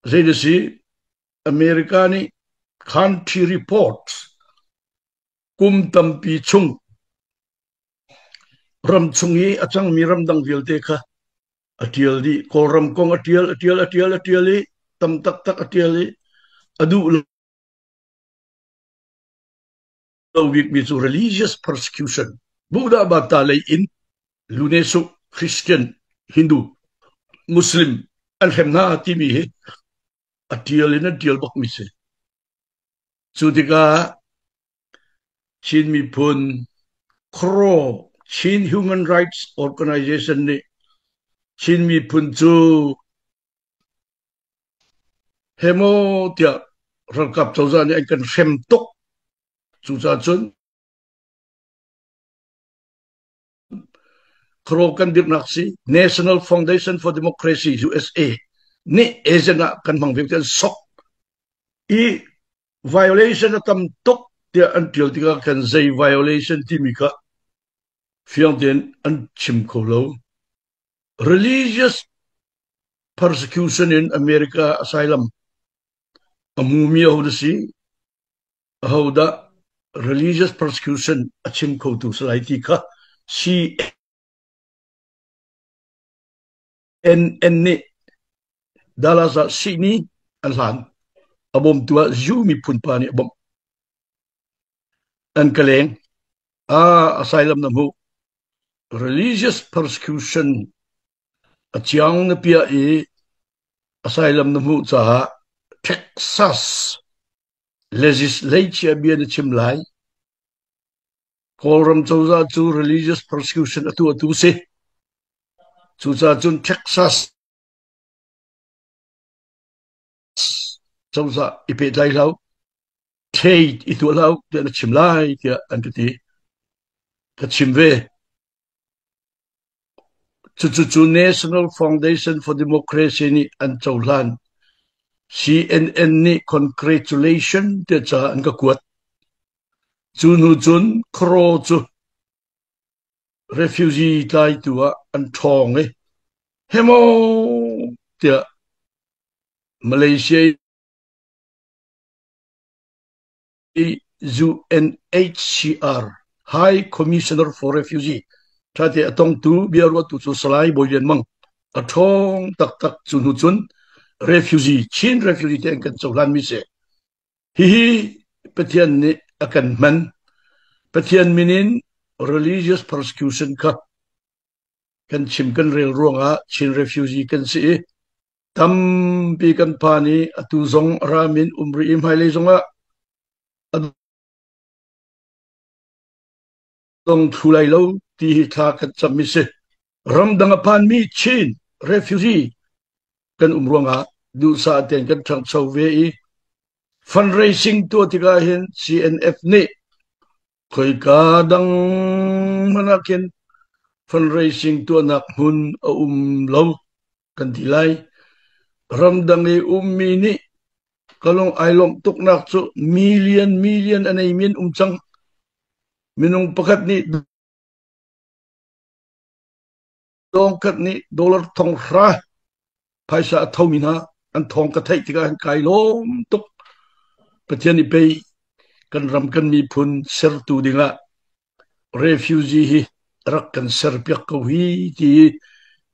Zaidasi Amerikani country reports kum tampi chung ram chungi achang miram dang vilte kha atial di koram kong atial tam tak tak atial adu week with religious persecution buda batalay in lunesu Christian Hindu Muslim alhemna timi atial in atial bak mise sudika chin mi pun kro chin human rights organization ni chin mi pun chu hemo tia rakap chawza ni anh kan sem tok chu cha chun Krokan Dirnaksi, National Foundation for Democracy, USA, ni ezena kan mangvekten sok. I violation atam tok dia until tiga kan zay violation timika fiangten an chimkolo. Religious persecution in America asylum. Amumi ahudasi ahuda religious persecution achimkotu salaitika si ni dalasa sini anlan abom tua zumi pun pani abom an kaleng asylum namu religious persecution achiang na pia asylum namu cha Texas legislature bian chimlai koram chawza chu religious persecution atu se chu cha chun Texas chawza ipe dai lau thei itu lau dia chimlai dia antiti ka chimve chu National Foundation for Democracy ni an chawlan CNN ni congratulation dia cha an ka kuat chun kro chu refugee tai tua an thong hemo dia Malaysia UNHCR High Commissioner for Refugee thate atong tu biarwa tu chu salai boyen mang athong tak chun refugee chin refugee ten kan chawlan mi se hi pathian ni akan man pathian minin religious persecution ka kan chim kan rel ronga chin refugee kan si tam pi kan pani atu zong ramin umri im hai le zonga dong thulai lo ti tha kan chami se ram dang pan mi chin refugee kan umronga du sa ten kan thang chauve fundraising to tiga hin CNF ni khoi ka dang manakin fundraising to nak hun lo kan tilai ramdang ummi ni kalong ailom tuk nak chu million anay min chang minung pakat ni dongkat ni dollar thong ra paisa thau mina an thong ka thai tiga han kai lom tuk pathian ni pe kan ram kan mi phun ser tu dinga refugee hi rak kan ser piak ko hi ti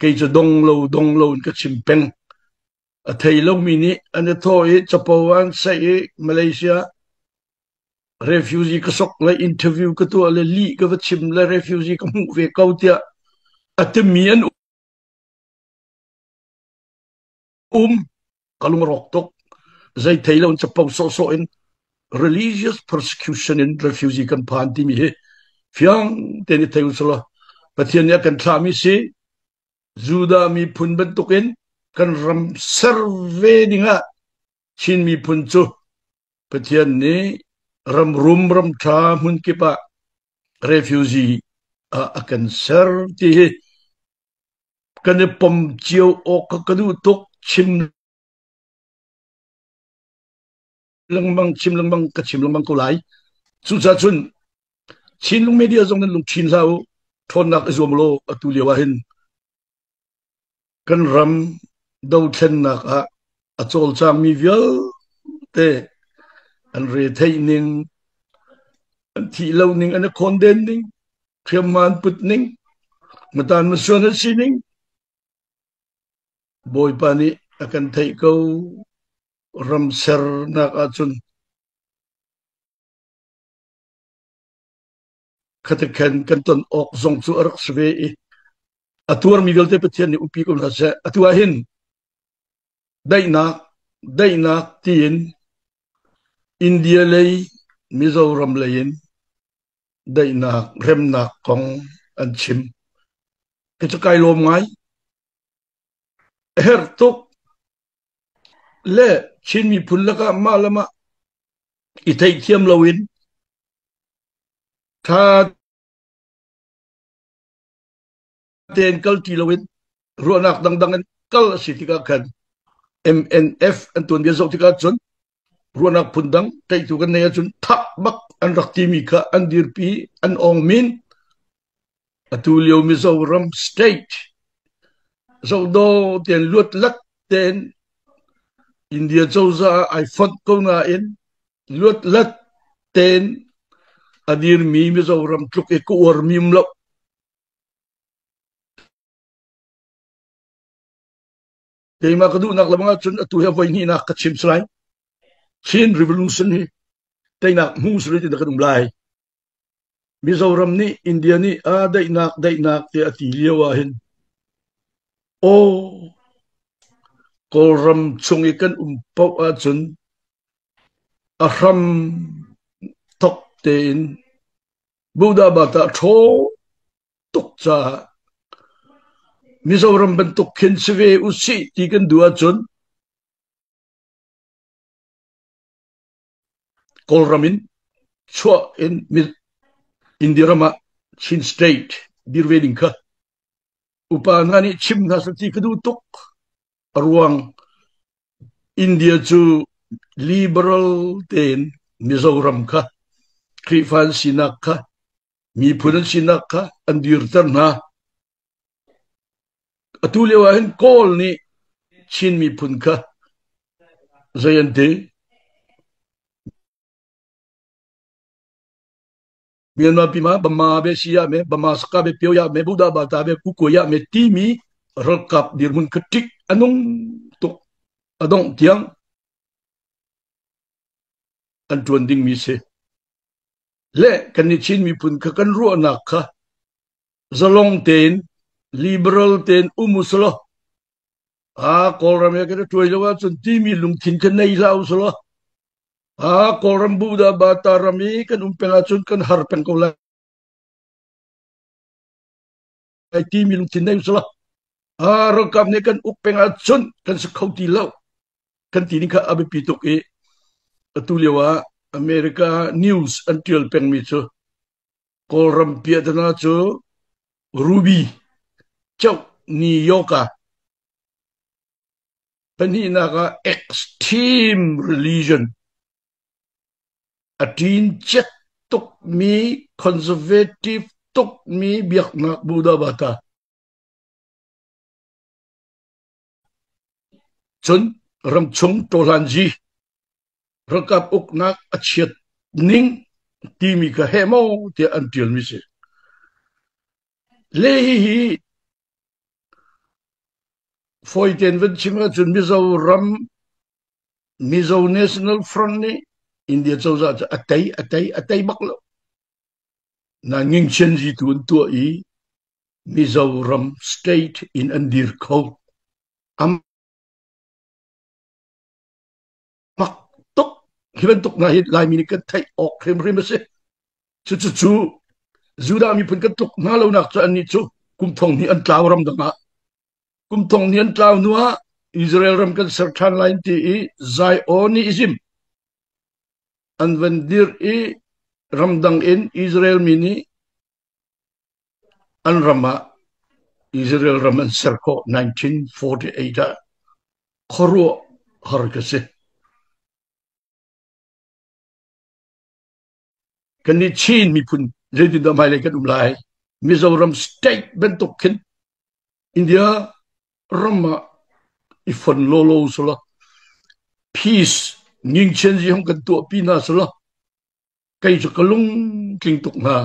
kei cha dong lo ka chimpeng a thei lo mi ni an thoi chapawan sai Malaysia refugee ka sok la interview ka tu le li ka chim la refugee ka mu ve kau tia atemian kalung rok tok zai thei lo chapau so in religious persecution in refugee kan phan ti mi he fiang teni thei usla pathian ya kan thami si juda mi phun ban token kan ram survey dinga chin mi phun chu pathian ni ram tha mun ki pa refugee akan ser ti kan pom chiu o ka kadu tok chim chim lang bang ko lai chu cha chun chin lung media zong nan lung chin lau thon nak zom lo atu lewa hin kan ram do then nak achol chang mi vial te an re thei ning an thi lo ning an khon den ning khiam man put ning matan ma suan si ning boy pani akan thei ko ram ser nak achun khata khan kan ton ok zong chu arak sve e atur mi vial te pathian ni upi ko na se atua hin daina tin India lei Mizoram lein daina remna kong an chim ke chakai lom ngai her tok le chin mi phulaka malama ithei thiam lowin tha ten kal ti lowin ruanak dang dang kal sitika kan MNF antun dia zok tika chun ruanak pundang tai tu kan ne chun thak bak an rakti mi kha an dirpi an ong min atulio Mizoram state zo do ten luat lat ten India chauza ai fot ko na in luat lat ten adir mi Mizoram tluk e ko or mim lo te ma kadu nak lamanga chun atu he voi ni na ka chim slai chin revolution ni te nak mu sri te kadum lai Mizoram ni India ni a dai nak te ati lewa hin o kolram chung ikan pau a chun ahram tok ten Buddha bata tho tok cha Mizoram bentuk kin sewe usi tikan dua chun kolramin chua in Indirama Chin State dirweling ka upangani chim nasati kadu tok ruang India chu liberal ten Mizoram ka krifan sinak ka mi punan sinak ka andir na atulewahin kol ni chin mi pun ka zayante Myanmar pima bama be sia me bama ska be pyo ya me buda ba ta be kuko ya me timi rekap dirmun ketik anung tok adong tiang antuan ding mi se le kan ni chin mi pun ka kan ro na kha zalong ten liberal ten umuslo a kolram ya ke tuai lawa chun timi lung thin kan nei lau slo a kolram buda ba ta rami kan umpenga chun kan har pen ko la timi lung thin nei slo a rekap ne kan upenga chun kan sekhauti lau kan tini ka abi pitok e atulewa America news until pengmi chu kolram piadana chu Ruby chau ni yoka panina ka extreme religion atin chet tok mi conservative tok mi biak na Buddha bata chun ram chung tolanji rakap uknak achiat ning timi ka hemo te until mi se lehi foiten ven chinga chun Mizo National Front ni India chauza atai baklo na nging chen ji tuan tua i Mizoram state in andir ko am mak tok hiban tok na hit lai mini kan thai ok rem se chu zuda mi pun kan tok na lo nak cha ani chu kum thong ni an tlaw ram danga kum thong ni an tlaw nuwa Israel ram kan serthan line ti i Zionism an vendir i ramdang in Israel mini an rama Israel raman serko 1948 khoro har kase kan ni chin mi pun jadi da mai kan umlai Mizoram state bentokin India rama ifon lolo solo peace ngin chen ji hong kan tu pi na solo kai chu kalung king tuk na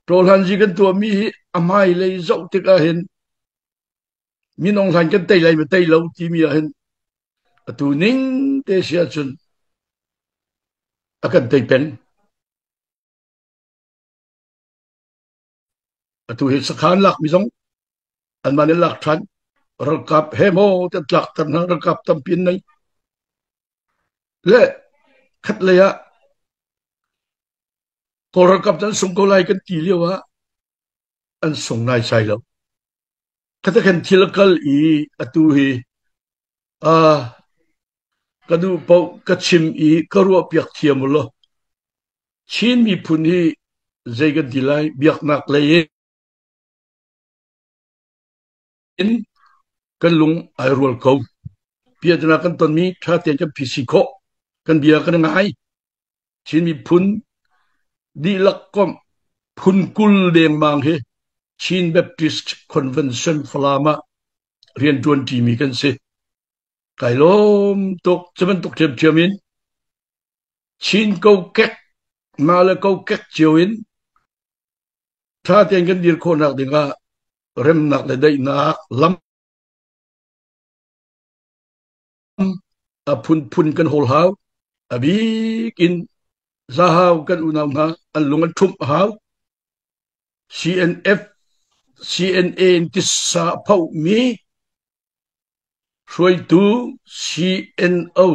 rol han ji kan tu mi amai le zau te ka hen minong han kan tei lai ma tei lo ti mi hen tu ning te sia chun akan tei pen tu hi sakhan lak mi zong an man lak than rakap hemo te tlak tan na rakap tam pin nei le khat le ya ko rakap tan sung ko lai kan ti lewa an sung nai sai lo kata kan tilakal I atu hi a kadu pau kachim I karua piak thiamulo chin mi phun hi zeiga dilai biak nak le in kan lung ai rol ko pia dana kan ton mi tha te kan phisiko kan bia kan ngai chin mi phun di lak kom phun kul deng mang he Chin Baptist Convention Falama rian 20 mi kan se kai lom tok chaman tok chem chemin Chin câu kek mà là câu kek chiều in tha tiền kan dir ko nak dinga rem nak le dai nak lam a phun phun kan hol haw abi kin zahaw kan unam na an lungan thum haw CNF CNA tissa phau mi Shui tu CNO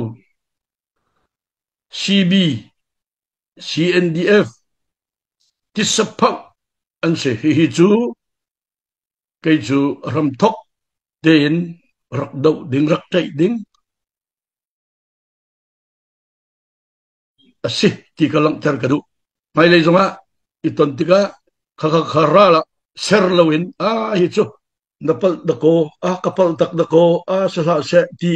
CB CNDF tissa phau an se hi chu cái chu ram thok den rak dau ding rak tai ding asi ti kalang tar kadu mai le zonga iton tika khaka kharala ser lawin hi chu napal dako kapal tak dako sa sa se ti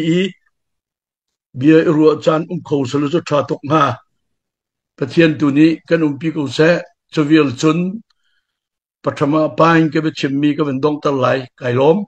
bia ru chan kho selu chu tha tok nga pathian tu ni kan pi ko se chovial chun pathama pain ke be chimmi ka ben dong tar lai kai lom